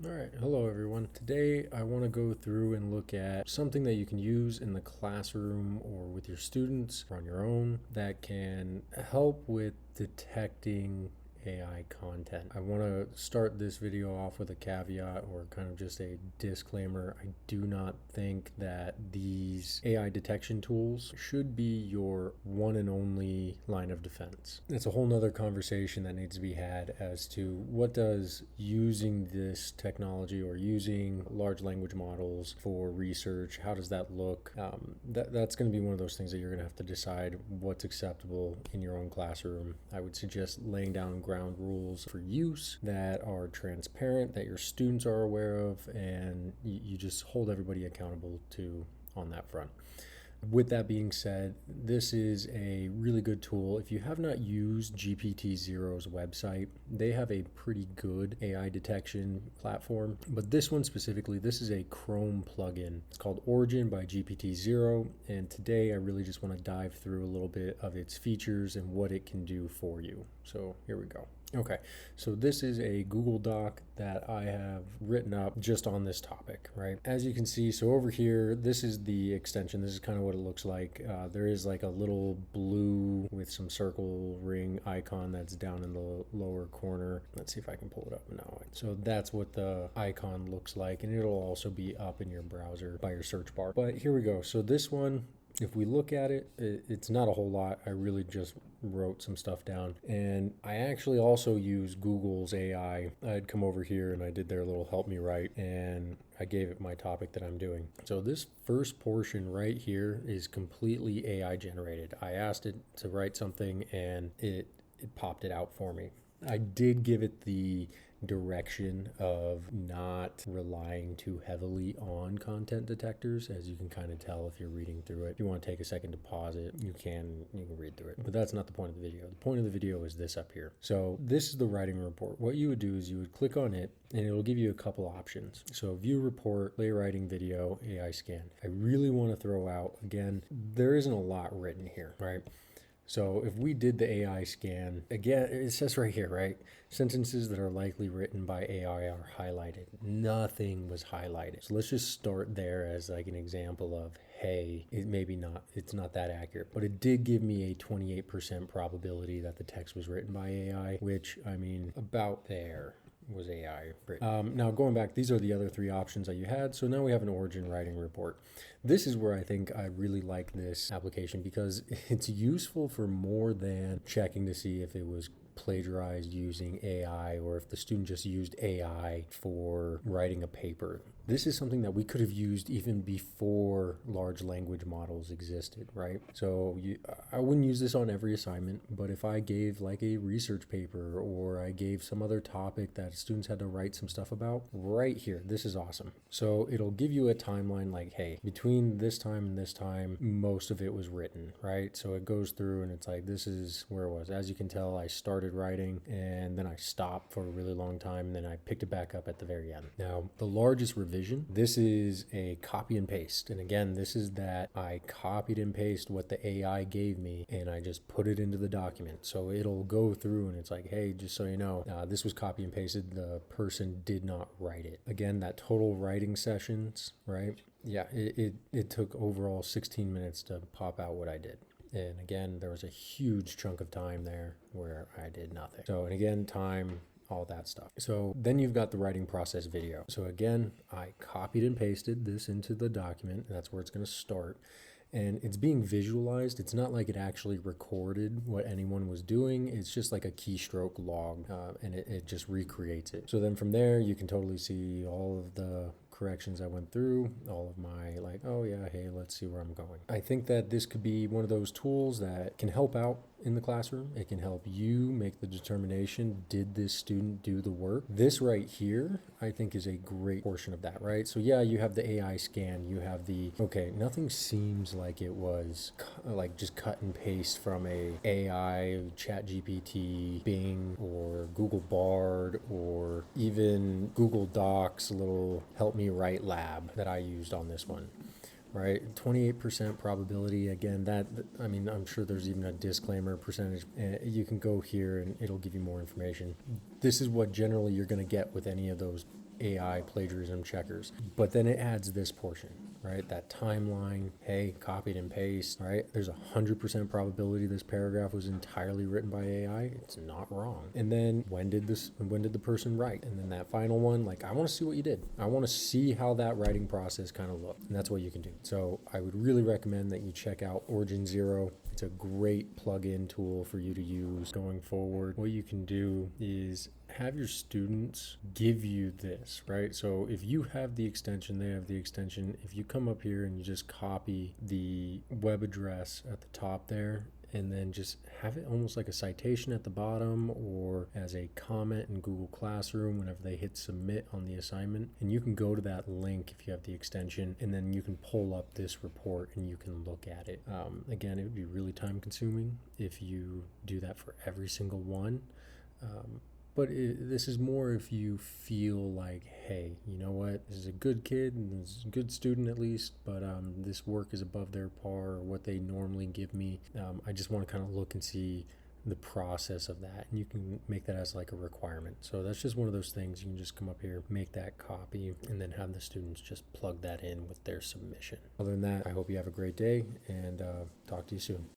All right, hello everyone. Today I want to go through and look at something that you can use in the classroom or with your students or on your own that can help with detecting AI content. I want to start this video off with a caveat or kind of just a disclaimer. I do not think that these AI detection tools should be your one and only line of defense. It's a whole nother conversation that needs to be had as to what does using this technology or using large language models for research, how does that look? That's going to be one of those things that you're going to have to decide what's acceptable in your own classroom. I would suggest laying down ground rules for use that are transparent, that your students are aware of, and you just hold everybody accountable to on that front. With that being said, this is a really good tool. If you have not used GPT-0's website, they have a pretty good AI detection platform. But this one specifically, this is a Chrome plugin. It's called Origin by GPT-0. And today I really just want to dive through a little bit of its features and what it can do for you. So here we go. Okay, so this is a Google Doc that I have written up just on this topic, right? As you can see, so over here, this is the extension. This is kind of what it looks like. There is like a little blue with some circle ring icon that's down in the lower corner. Let's see if I can pull it up now. So that's what the icon looks like, and it'll also be up in your browser by your search bar. But here we go. So this one, if we look at it, it's not a whole lot. I really just wrote some stuff down. And I actually also use Google's AI. I'd come over here and I did their little help me write, and I gave it my topic that I'm doing. So this first portion right here is completely AI generated. I asked it to write something and it popped it out for me. I did give it the direction of not relying too heavily on content detectors, as you can kind of tell if you're reading through it. If you want to take a second to pause it, you can read through it, but that's not the point of the video. The point of the video is this up here. So this is the writing report. What you would do is you would click on it and it'll give you a couple options. So view report, play writing video, AI scan. I really want to throw out, again, there isn't a lot written here, right? So if we did the AI scan, again, it says right here, right? Sentences that are likely written by AI are highlighted. Nothing was highlighted. So let's just start there as like an example of, hey, it's not that accurate, but it did give me a 28% probability that the text was written by AI, which, I mean, about there was AI written. Now going back, these are the other three options that you had. So now we have an origin writing report. This is where I think I really like this application because it's useful for more than checking to see if it was plagiarized using AI or if the student just used AI for writing a paper. This is something that we could have used even before large language models existed, right? So I wouldn't use this on every assignment, but if I gave like a research paper or I gave some other topic that students had to write some stuff about, right here, this is awesome. So it'll give you a timeline like, hey, between this time and this time, most of it was written, right? So it goes through and it's like, this is where it was. As you can tell, I started writing and then I stopped for a really long time and then I picked it back up at the very end. Now, the largest revision, this is a copy and paste. And again, this is that I copied and pasted what the AI gave me and I just put it into the document. So it'll go through and it's like, hey, just so you know, this was copy and pasted. The person did not write it. Again, that total writing sessions, right? Yeah, it took overall 16 minutes to pop out what I did. And again, there was a huge chunk of time there where I did nothing. So, and again, time, all that stuff. So then you've got the writing process video. So again, I copied and pasted this into the document. That's where it's going to start. And it's being visualized. It's not like it actually recorded what anyone was doing. It's just like a keystroke log, and it just recreates it. So then from there, you can totally see all of the corrections I went through, all of my like, oh yeah, hey, let's see where I'm going. I think that this could be one of those tools that can help out in the classroom. It can help you make the determination, did this student do the work? This right here, I think is a great portion of that, right? So yeah, you have the AI scan, you have the, okay, nothing seems like it was like just cut and paste from a AI, Chat GPT, Bing, or Google Bard, or even Google Docs little help me write lab that I used on this one. Right, 28% probability. Again, I mean, I'm sure there's even a disclaimer percentage. You can go here and it'll give you more information. This is what generally you're going to get with any of those AI plagiarism checkers. But then it adds this portion, right? That timeline, hey, copied and paste, right? There's 100% probability this paragraph was entirely written by AI. It's not wrong. And then when did the person write? And then that final one, like, I want to see what you did. I want to see how that writing process kind of looked. And that's what you can do. So I would really recommend that you check out Origin Zero. It's a great plug-in tool for you to use going forward. What you can do is have your students give you this, right? So if you have the extension, they have the extension. If you come up here and you just copy the web address at the top there, and then just have it almost like a citation at the bottom or as a comment in Google Classroom whenever they hit submit on the assignment. And you can go to that link if you have the extension, and then you can pull up this report and you can look at it. Again, it would be really time consuming if you do that for every single one. But this is more if you feel like, hey, you know what, this is a good kid and this is a good student at least, but this work is above their par or what they normally give me. I just want to kind of look and see the process of that, and you can make that as like a requirement. So that's just one of those things. You can just come up here, make that copy, and then have the students just plug that in with their submission. Other than that, I hope you have a great day, and talk to you soon.